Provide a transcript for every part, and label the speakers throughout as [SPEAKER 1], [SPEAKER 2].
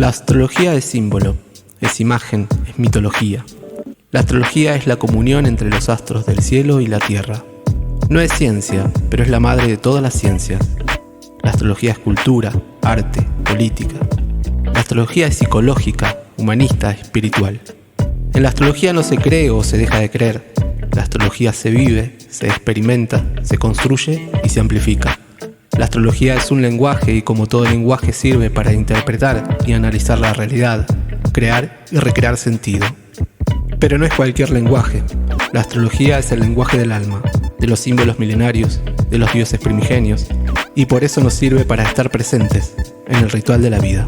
[SPEAKER 1] La astrología es símbolo, es imagen, es mitología. La astrología es la comunión entre los astros del cielo y la tierra. No es ciencia, pero es la madre de todas las ciencias. La astrología es cultura, arte, política. La astrología es psicológica, humanista, espiritual. En la astrología no se cree o se deja de creer. La astrología se vive, se experimenta, se construye y se amplifica. La astrología es un lenguaje y como todo lenguaje sirve para interpretar y analizar la realidad, crear y recrear sentido. Pero no es cualquier lenguaje. La astrología es el lenguaje del alma, de los símbolos milenarios, de los dioses primigenios, y por eso nos sirve para estar presentes en el ritual de la vida.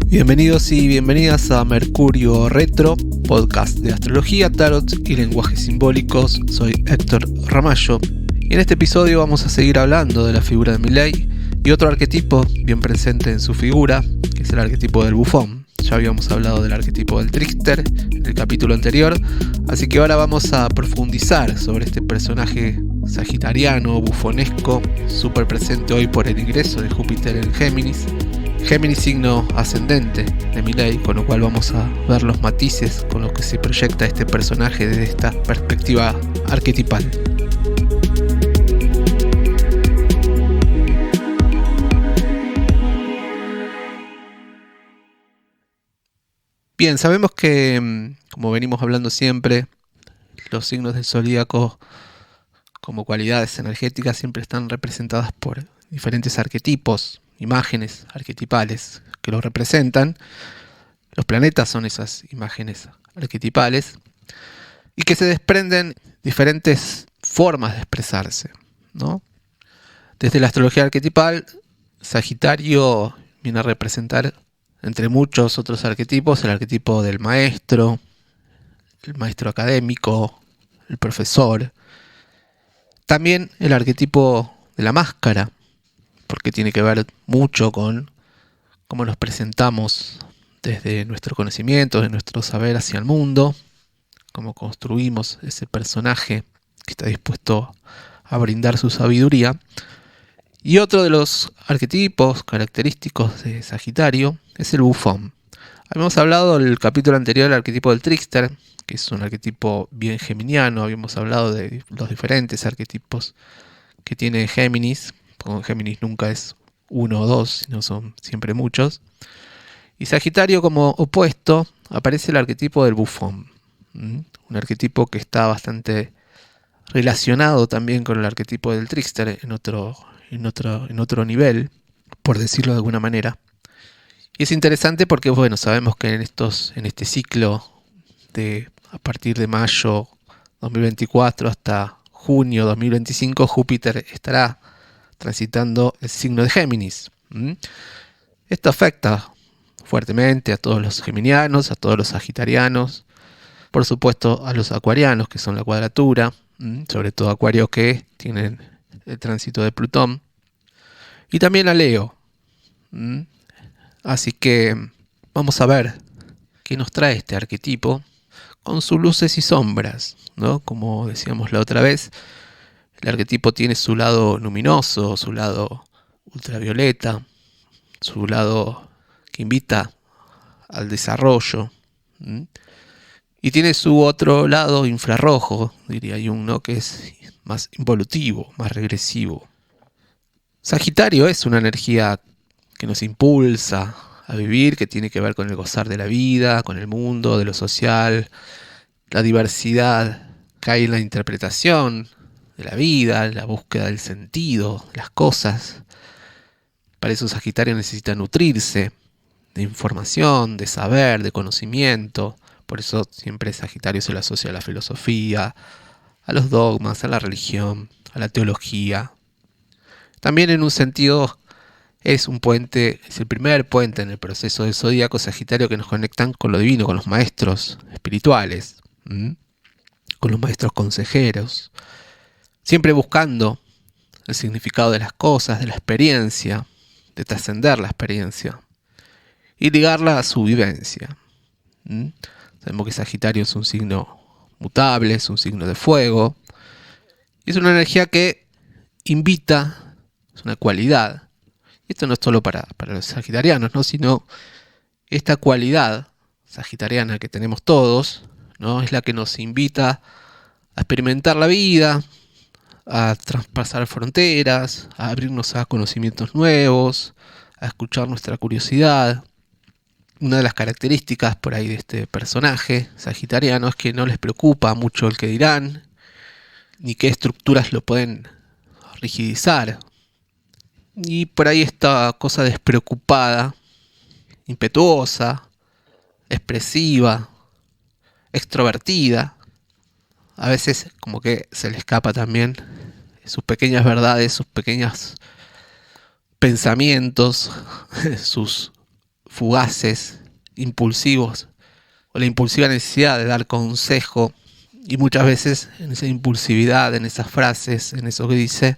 [SPEAKER 1] Bienvenidos y bienvenidas a Mercurio Retro, podcast de astrología, tarot y lenguajes simbólicos. Soy Héctor Ramallo y en este episodio vamos a seguir hablando de la figura de Milei y otro arquetipo bien presente en su figura, que es el arquetipo del bufón. Ya habíamos hablado del arquetipo del trickster en el capítulo anterior, así que ahora vamos a profundizar sobre este personaje sagitariano, bufonesco, súper presente hoy por el ingreso de Júpiter en Géminis. Géminis, signo ascendente de Milei, con lo cual vamos a ver los matices con los que se proyecta este personaje desde esta perspectiva arquetipal. Bien, sabemos que, como venimos hablando siempre, los signos del zodíaco como cualidades energéticas siempre están representadas por diferentes arquetipos, imágenes arquetipales que los representan. Los planetas son esas imágenes arquetipales y que se desprenden diferentes formas de expresarse, ¿no? Desde la astrología arquetipal, Sagitario viene a representar, entre muchos otros arquetipos, el arquetipo del maestro, el maestro académico, el profesor. También el arquetipo de la máscara, porque tiene que ver mucho con cómo nos presentamos desde nuestro conocimiento, de nuestro saber hacia el mundo, cómo construimos ese personaje que está dispuesto a brindar su sabiduría. Y otro de los arquetipos característicos de Sagitario es el bufón. Habíamos hablado en el capítulo anterior del arquetipo del trickster, que es un arquetipo bien geminiano. Habíamos hablado de los diferentes arquetipos que tiene Géminis. Con Géminis nunca es uno o dos, sino son siempre muchos. Y Sagitario, como opuesto, aparece el arquetipo del bufón. Un arquetipo que está bastante relacionado también con el arquetipo del trickster en otro nivel, por decirlo de alguna manera. Y es interesante porque, bueno, sabemos que en este ciclo de a partir de mayo 2024 hasta junio 2025, Júpiter estará transitando el signo de Géminis. Esto afecta fuertemente a todos los geminianos, a todos los sagitarianos, por supuesto a los acuarianos, que son la cuadratura, sobre todo Acuario, que tienen el tránsito de Plutón, y también a Leo. Así que vamos a ver qué nos trae este arquetipo con sus luces y sombras, ¿no? Como decíamos la otra vez, el arquetipo tiene su lado luminoso, su lado ultravioleta, su lado que invita al desarrollo, y tiene su otro lado infrarrojo, diría Jung, ¿no? Que es más involutivo, más regresivo. Sagitario es una energía que nos impulsa a vivir, que tiene que ver con el gozar de la vida, con el mundo, de lo social, la diversidad que hay en la interpretación de la vida, la búsqueda del sentido, las cosas. Para eso Sagitario necesita nutrirse de información, de saber, de conocimiento. Por eso siempre Sagitario se lo asocia a la filosofía, a los dogmas, a la religión, a la teología. También en un sentido es un puente, es el primer puente en el proceso del zodíaco Sagitario que nos conectan con lo divino, con los maestros espirituales, con los maestros consejeros. Siempre buscando el significado de las cosas, de la experiencia, de trascender la experiencia y ligarla a su vivencia. Sabemos que Sagitario es un signo mutable, es un signo de fuego. Y es una energía que invita, es una cualidad Y esto no es solo para los sagitarianos, ¿no? Sino esta cualidad sagitariana que tenemos todos, ¿no? Es la que nos invita a experimentar la vida, a traspasar fronteras, a abrirnos a conocimientos nuevos, a escuchar nuestra curiosidad. Una de las características por ahí de este personaje sagitariano es que no les preocupa mucho el que dirán, ni qué estructuras lo pueden rigidizar. Y por ahí esta cosa despreocupada, impetuosa, expresiva, extrovertida, a veces como que se le escapa también sus pequeñas verdades, sus pequeños pensamientos, sus fugaces, impulsivos, o la impulsiva necesidad de dar consejo. Y muchas veces en esa impulsividad, en esas frases, en eso que dice,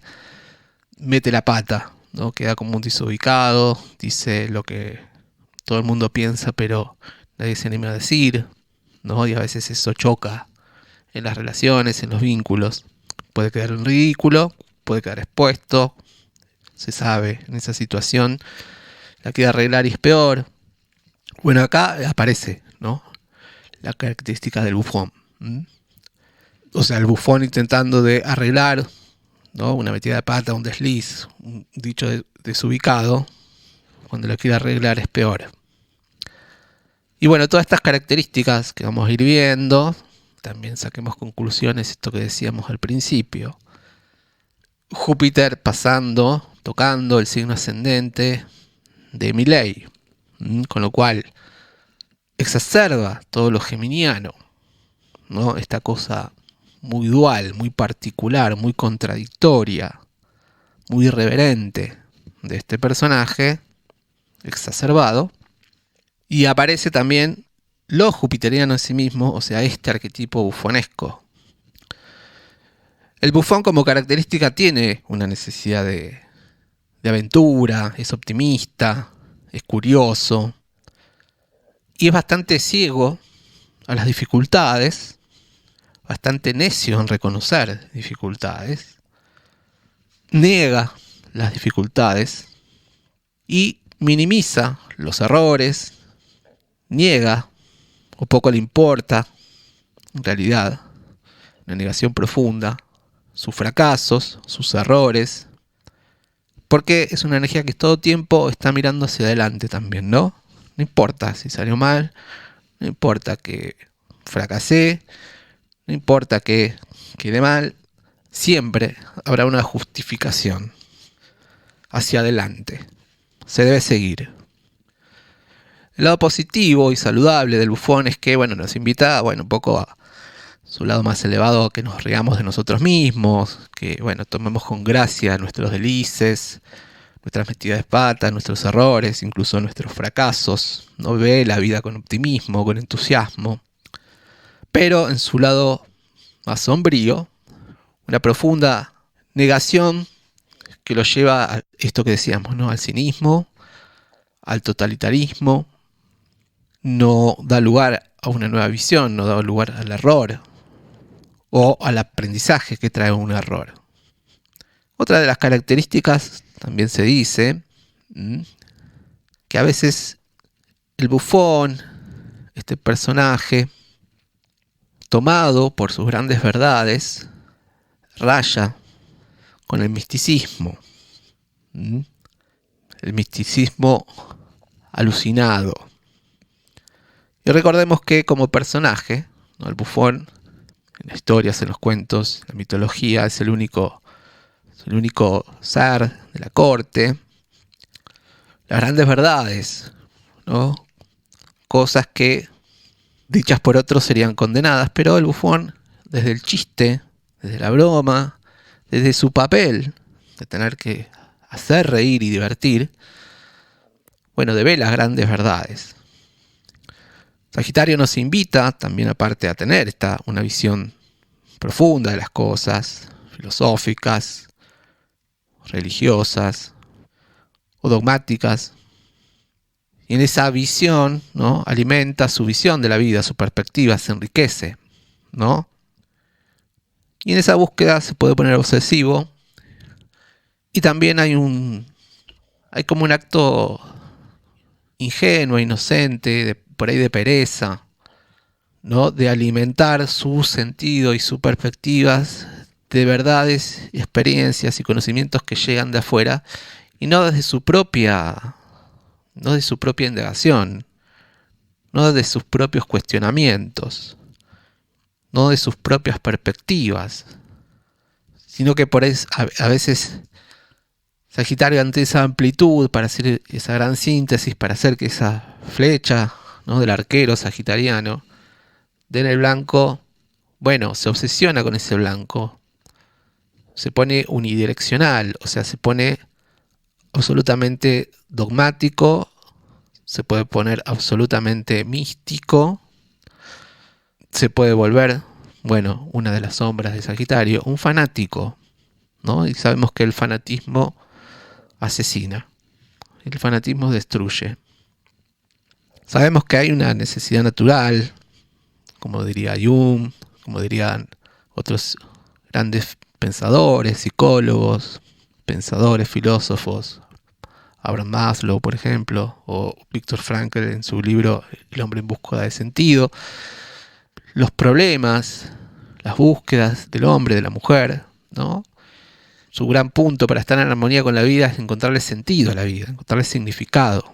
[SPEAKER 1] mete la pata, ¿no? Queda como un desubicado, dice lo que todo el mundo piensa, pero nadie se anima a decir, ¿no? Y a veces eso choca en las relaciones, en los vínculos. Puede quedar en ridículo, puede quedar expuesto, se sabe, en esa situación la quiere arreglar y es peor. Bueno, acá aparece, ¿no? La característica del bufón. O sea, el bufón intentando de arreglar, ¿no? Una metida de pata, un desliz, un dicho desubicado, cuando lo quiere arreglar es peor. Y bueno, todas estas características que vamos a ir viendo, también saquemos conclusiones, esto que decíamos al principio. Júpiter pasando, tocando el signo ascendente de Milei, con lo cual exacerba todo lo geminiano, ¿no? Esta cosa muy dual, muy particular, muy contradictoria, muy irreverente de este personaje exacerbado. Y aparece también lo jupiteriano en sí mismo, o sea, este arquetipo bufonesco. El bufón como característica tiene una necesidad de aventura, es optimista, es curioso y es bastante ciego a las dificultades, bastante necio en reconocer dificultades, niega las dificultades y minimiza los errores, niega o poco le importa, en realidad, una negación profunda, sus fracasos, sus errores, porque es una energía que todo tiempo está mirando hacia adelante también, ¿no? No importa si salió mal, no importa que fracasé, no importa que quede mal, siempre habrá una justificación hacia adelante. Se debe seguir. El lado positivo y saludable del bufón es que, bueno, nos invita, bueno, un poco a su lado más elevado, a que nos riamos de nosotros mismos, que, bueno, tomemos con gracia nuestros deslices, nuestras metidas de pata, nuestros errores, incluso nuestros fracasos. No ve la vida con optimismo, con entusiasmo. Pero en su lado más sombrío, una profunda negación que lo lleva a esto que decíamos, ¿no? Al cinismo, al totalitarismo. No da lugar a una nueva visión, no da lugar al error o al aprendizaje que trae un error. Otra de las características también se dice que a veces el bufón, este personaje, tomado por sus grandes verdades, raya con el misticismo. El misticismo alucinado. Y recordemos que como personaje, ¿no? El bufón, en las historias, en los cuentos, en la mitología, es el único ser de la corte. Las grandes verdades, ¿no? Cosas que dichas por otros serían condenadas, pero el bufón, desde el chiste, desde la broma, desde su papel de tener que hacer reír y divertir, bueno, devela grandes verdades. Sagitario nos invita también aparte a tener una visión profunda de las cosas, filosóficas, religiosas o dogmáticas. Y en esa visión, ¿no? Alimenta su visión de la vida, su perspectiva, se enriquece, ¿no? Y en esa búsqueda se puede poner obsesivo. Y también hay un hay como un acto ingenuo, inocente, por ahí de pereza, ¿no? De alimentar su sentido y sus perspectivas de verdades, experiencias y conocimientos que llegan de afuera y no de su propia indagación, no de sus propios cuestionamientos, no de sus propias perspectivas, sino que por eso a veces Sagitario, ante esa amplitud, para hacer esa gran síntesis, para hacer que esa flecha, ¿no?, del arquero sagitariano den el blanco, bueno, se obsesiona con ese blanco, se pone unidireccional, o sea, se pone absolutamente dogmático, se puede poner absolutamente místico, se puede volver, bueno, una de las sombras de Sagitario, un fanático, ¿no? Y sabemos que el fanatismo asesina, el fanatismo destruye. Sabemos que hay una necesidad natural, como diría Jung, como dirían otros grandes pensadores, psicólogos, pensadores, filósofos, Abraham Maslow, por ejemplo, o Viktor Frankl en su libro El hombre en búsqueda de sentido. Los problemas, las búsquedas del hombre, de la mujer, ¿no? Su gran punto para estar en armonía con la vida es encontrarle sentido a la vida, encontrarle significado,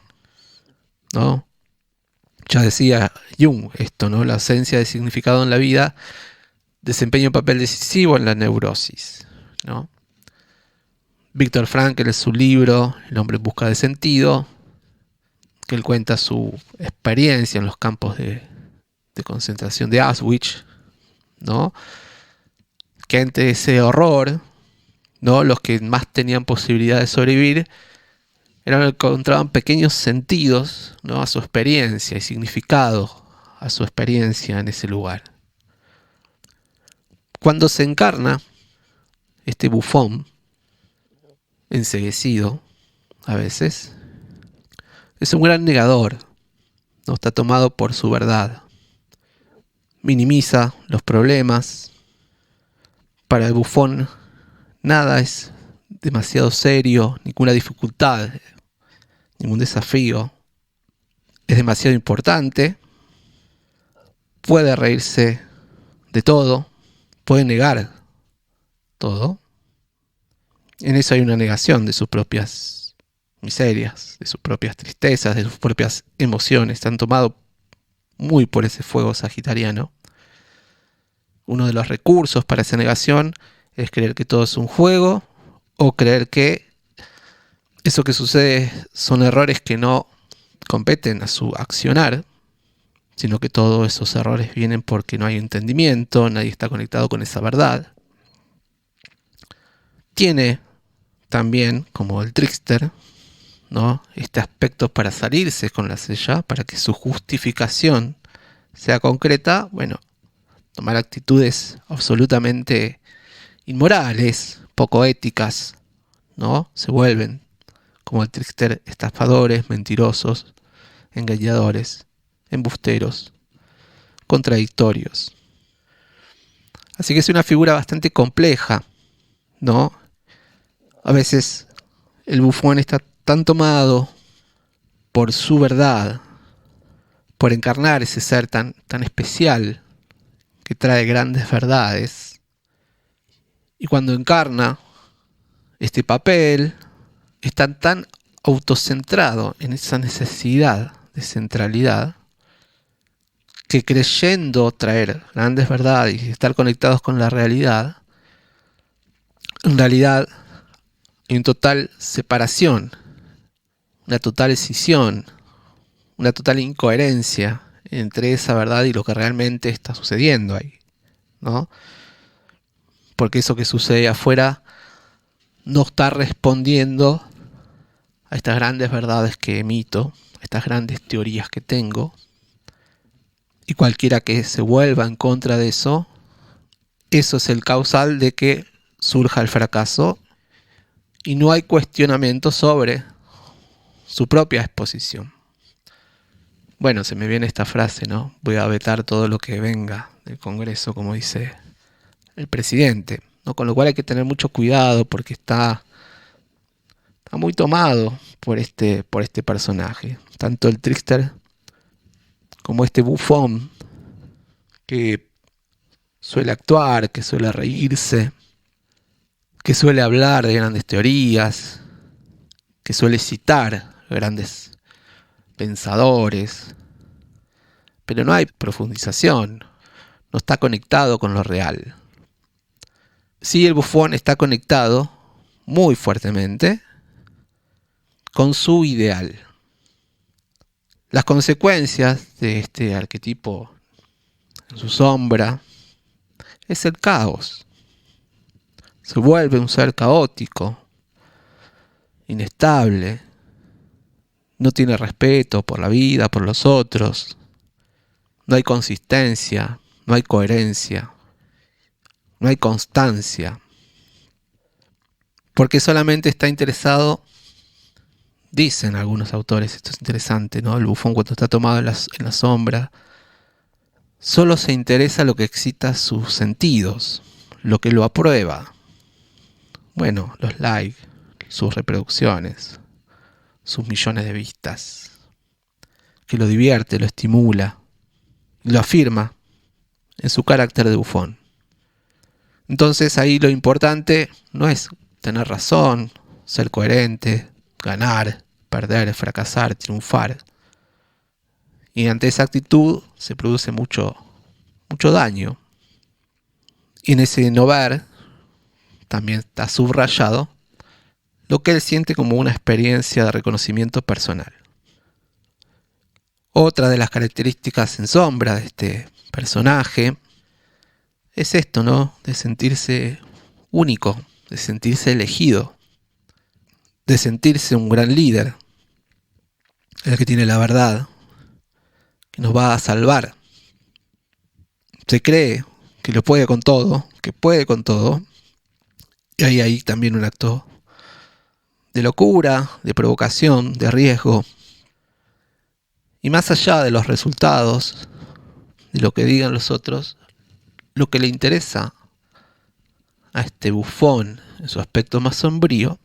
[SPEAKER 1] ¿no? Ya decía Jung esto, ¿no? La ausencia de significado en la vida desempeña un papel decisivo en la neurosis, ¿no? Viktor Frankl, en su libro El hombre en busca de sentido, que él cuenta su experiencia en los campos de concentración de Auschwitz, ¿no? Que ante ese horror, ¿no?, los que más tenían posibilidad de sobrevivir encontraban pequeños sentidos, ¿no?, a su experiencia y significado a su experiencia en ese lugar. Cuando se encarna este bufón enceguecido, a veces, es un gran negador, ¿no? Está tomado por su verdad. Minimiza los problemas. Para el bufón nada es demasiado serio, ninguna dificultad, ningún desafío es demasiado importante. Puede reírse de todo, puede negar todo. En eso hay una negación de sus propias miserias, de sus propias tristezas, de sus propias emociones. Están tomados muy por ese fuego sagitariano. Uno de los recursos para esa negación es creer que todo es un juego o creer que eso que sucede son errores que no competen a su accionar, sino que todos esos errores vienen porque no hay entendimiento, nadie está conectado con esa verdad. Tiene también, como el trickster, ¿no?, este aspecto para salirse con la sella, para que su justificación sea concreta, bueno, tomar actitudes absolutamente inmorales, poco éticas, ¿no? Se vuelven, como el trickster, estafadores, mentirosos, engañadores, embusteros, contradictorios. Así que es una figura bastante compleja, ¿no? A veces el bufón está tan tomado por su verdad, por encarnar ese ser tan especial que trae grandes verdades, y cuando encarna este papel está tan autocentrado en esa necesidad de centralidad que, creyendo traer grandes verdades y estar conectados con la realidad, en realidad hay una total separación, una total escisión, una total incoherencia entre esa verdad y lo que realmente está sucediendo ahí, ¿no? Porque eso que sucede afuera no está respondiendo a estas grandes verdades que emito, a estas grandes teorías que tengo, y cualquiera que se vuelva en contra de eso, eso es el causal de que surja el fracaso y no hay cuestionamiento sobre su propia exposición. Bueno, se me viene esta frase, ¿no? Voy a vetar todo lo que venga del Congreso, como dice el presidente, ¿no? Con lo cual hay que tener mucho cuidado porque está está muy tomado por este personaje. Tanto el trickster como este bufón que suele actuar, que suele reírse, que suele hablar de grandes teorías, que suele citar grandes pensadores, pero no hay profundización, no está conectado con lo real. Sí, el bufón está conectado muy fuertemente con su ideal. Las consecuencias de este arquetipo en su sombra es el caos. Se vuelve un ser caótico, inestable, no tiene respeto por la vida, por los otros, no hay consistencia, no hay coherencia, no hay constancia, porque solamente está interesado, dicen algunos autores, esto es interesante, ¿no? El bufón cuando está tomado en la sombra, solo se interesa lo que excita sus sentidos, lo que lo aprueba. Bueno, los likes, sus reproducciones, sus millones de vistas, que lo divierte, lo estimula, lo afirma en su carácter de bufón. Entonces ahí lo importante no es tener razón, ser coherente, ganar, perder, fracasar, triunfar. Y ante esa actitud se produce mucho daño. Y en ese no ver también está subrayado lo que él siente como una experiencia de reconocimiento personal. Otra de las características en sombra de este personaje es esto, ¿no? De sentirse único, de sentirse elegido, de sentirse un gran líder, el que tiene la verdad, que nos va a salvar. Se cree que lo puede con todo, que puede con todo, y hay ahí también un acto de locura, de provocación, de riesgo. Y más allá de los resultados, de lo que digan los otros, lo que le interesa a este bufón en su aspecto más sombrío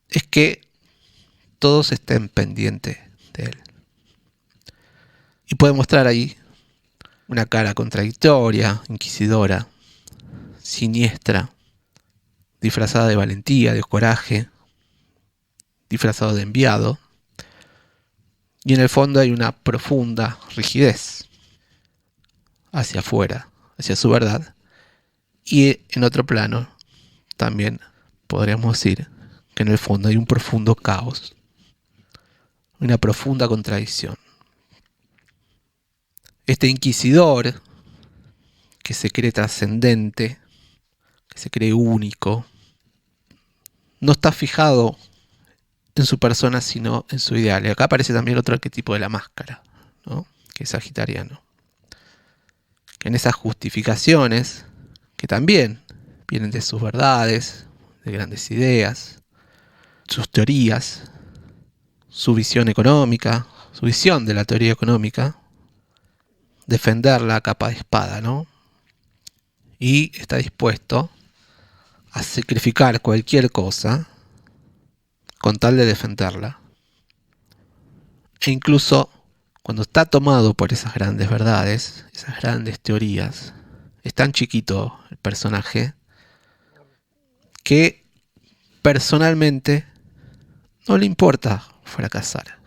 [SPEAKER 1] es que todos estén pendientes de él. Y puede mostrar ahí una cara contradictoria, inquisidora, siniestra, disfrazada de valentía, de coraje, disfrazado de enviado. Y en el fondo hay una profunda rigidez hacia afuera, hacia su verdad. Y en otro plano también podríamos decir que en el fondo hay un profundo caos, una profunda contradicción. Este inquisidor que se cree trascendente, que se cree único, no está fijado en su persona sino en su ideal. Y acá aparece también otro arquetipo de la máscara, ¿no? Que es sagitariano. Que en esas justificaciones, que también vienen de sus verdades, de grandes ideas, sus teorías, su visión económica, su visión de la teoría económica, defenderla a capa de espada, ¿no? Y está dispuesto a sacrificar cualquier cosa con tal de defenderla. E incluso cuando está tomado por esas grandes verdades, esas grandes teorías, es tan chiquito el personaje que personalmente no le importa fracasar,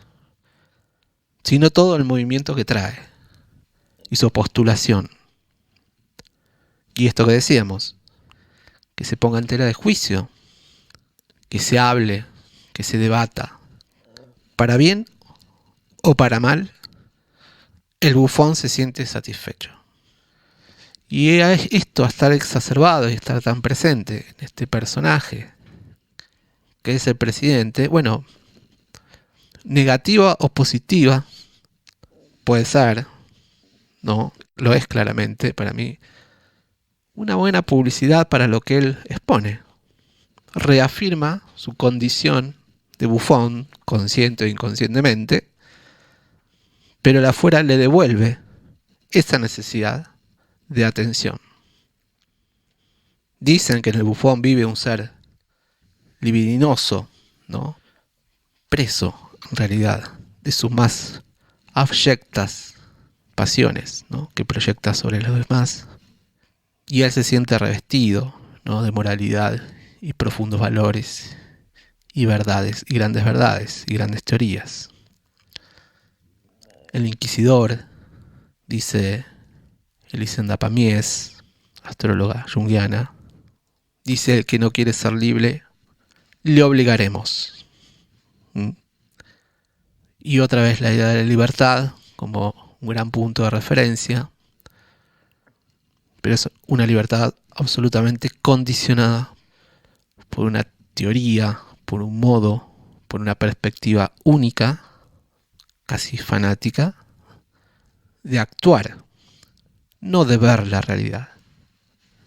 [SPEAKER 1] sino todo el movimiento que trae y su postulación. Y esto que decíamos, que se ponga en tela de juicio, que se hable, que se debata, para bien o para mal, el bufón se siente satisfecho. Y esto, a estar exacerbado y estar tan presente en este personaje, que es el presidente, bueno, negativa o positiva, puede ser, ¿no? Lo es claramente para mí, una buena publicidad para lo que él expone. Reafirma su condición de bufón, consciente o inconscientemente, pero el afuera le devuelve esa necesidad de atención. Dicen que en el bufón vive un ser libidinoso, ¿no? Preso, en realidad, de sus más abyectas pasiones, ¿no? Que proyecta sobre los demás. Y él se siente revestido, ¿no? De moralidad y profundos valores y verdades, y grandes teorías. El inquisidor, dice Elisenda Pamies, astróloga junguiana, dice: el que no quiere ser libre, le obligaremos. Y otra vez la idea de la libertad como un gran punto de referencia, pero es una libertad absolutamente condicionada por una teoría, por un modo, por una perspectiva única, casi fanática, de actuar, no de ver la realidad,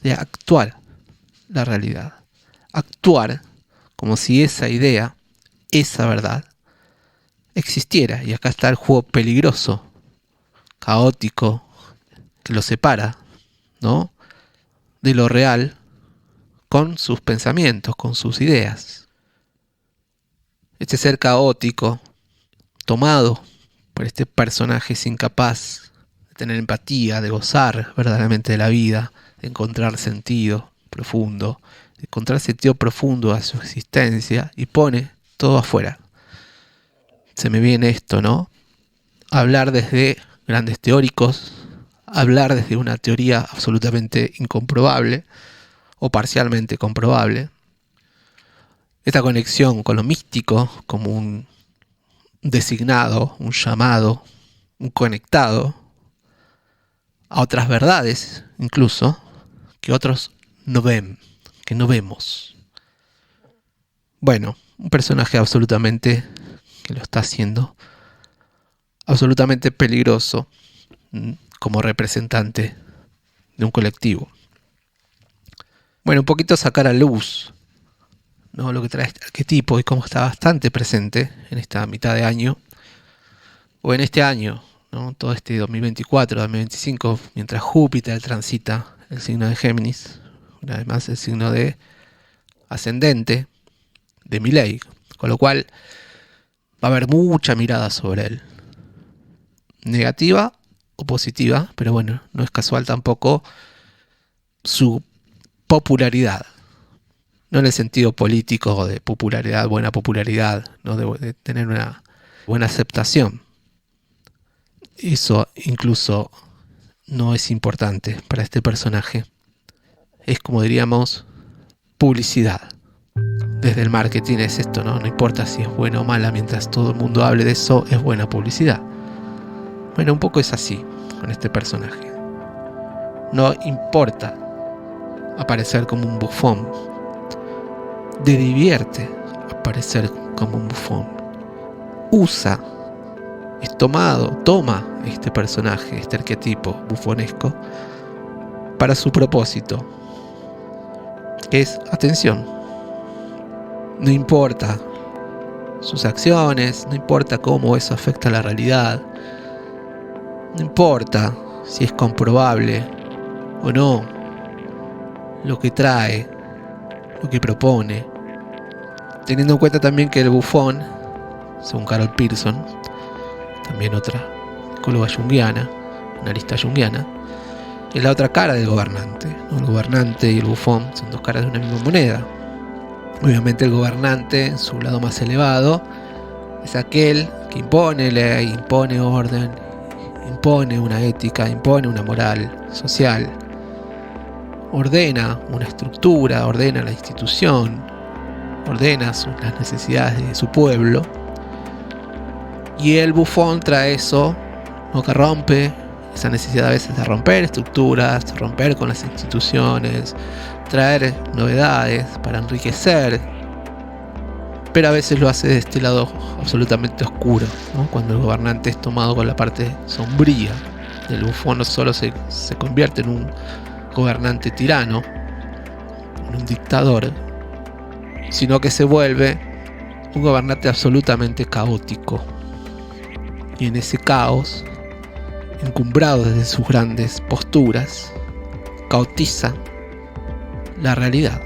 [SPEAKER 1] de actuar la realidad. Actuar como si esa idea, esa verdad, existiera. Y acá está el juego peligroso, caótico, que lo separa, ¿no?, de lo real con sus pensamientos, con sus ideas. Este ser caótico, tomado por este personaje es incapaz de tener empatía, de gozar verdaderamente de la vida, de encontrar sentido profundo, de encontrar sentido profundo a su existencia, y pone todo afuera. Se me viene esto, ¿no? Hablar desde grandes teóricos, hablar desde una teoría absolutamente incomprobable o parcialmente comprobable. Esta conexión con lo místico como un designado, un llamado, un conectado a otras verdades, incluso, que otros no ven, que no vemos. Bueno, un personaje absolutamente, que lo está haciendo, absolutamente peligroso como representante de un colectivo. Bueno, un poquito sacar a luz, ¿no?, lo que trae este arquetipo y cómo está bastante presente en esta mitad de año, o en este año, ¿no?, todo este 2024, 2025, mientras Júpiter transita el signo de Géminis, además el signo de ascendente de Milei, con lo cual va a haber mucha mirada sobre él, negativa o positiva, pero bueno, no es casual tampoco su popularidad, no en el sentido político de popularidad, buena popularidad, no de tener una buena aceptación. Eso incluso no es importante para este personaje. Es, como diríamos, publicidad. Desde el marketing es esto, ¿no? No importa si es buena o mala, mientras todo el mundo hable de eso, es buena publicidad. Bueno, un poco es así con este personaje. No importa aparecer como un bufón. Le divierte aparecer como un bufón. Toma este personaje, este arquetipo bufonesco, para su propósito, que es atención. No importa sus acciones, no importa cómo eso afecta a la realidad, no importa si es comprobable o no lo que trae, lo que propone, teniendo en cuenta también que el bufón, según Carol Pearson, también otra psicóloga junguiana, analista junguiana, es la otra cara del gobernante, ¿no? El gobernante y el bufón son dos caras de una misma moneda. Obviamente el gobernante, en su lado más elevado, es aquel que impone ley, impone orden, impone una ética, impone una moral social, ordena una estructura, ordena la institución, ordena las necesidades de su pueblo. Y el bufón trae eso, ¿no?, que rompe esa necesidad a veces de romper estructuras, de romper con las instituciones, traer novedades para enriquecer, pero a veces lo hace de este lado absolutamente oscuro, ¿no? Cuando el gobernante es tomado con la parte sombría, el bufón no solo se convierte en un gobernante tirano, en un dictador, sino que se vuelve un gobernante absolutamente caótico. Y en ese caos, encumbrado desde sus grandes posturas, caotiza la realidad,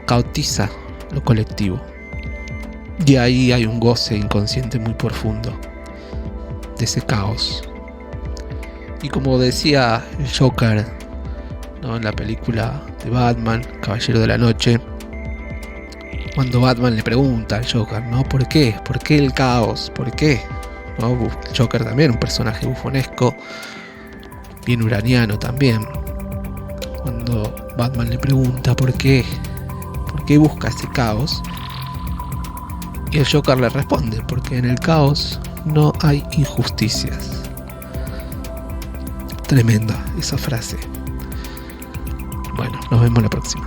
[SPEAKER 1] caotiza lo colectivo. Y ahí hay un goce inconsciente muy profundo de ese caos. Y como decía el Joker, ¿no?, en la película de Batman, Caballero de la Noche, cuando Batman le pregunta al Joker, ¿no?, ¿por qué? ¿Por qué el caos? ¿Por qué? ¿No? El Joker también, un personaje bufonesco, bien uraniano también. Cuando Batman le pregunta ¿por qué busca ese caos? Y el Joker le responde, porque en el caos no hay injusticias. Tremenda esa frase. Bueno, nos vemos la próxima.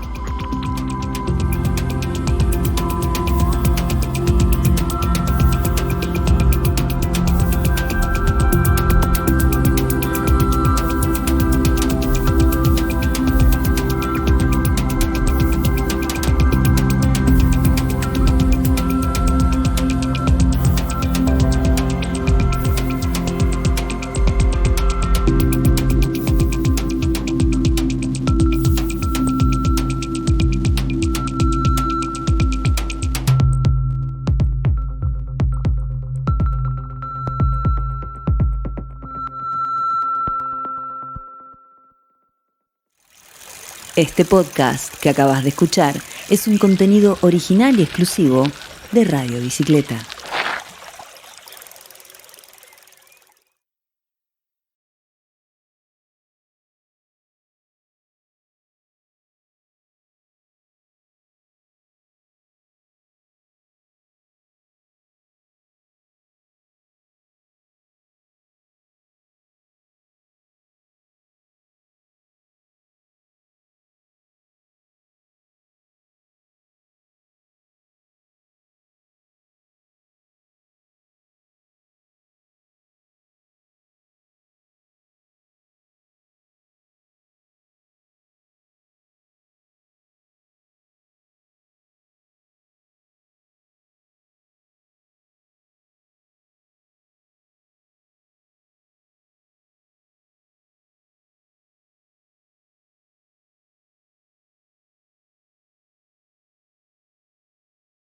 [SPEAKER 2] Este podcast que acabas de escuchar es un contenido original y exclusivo de Radio Bicicleta.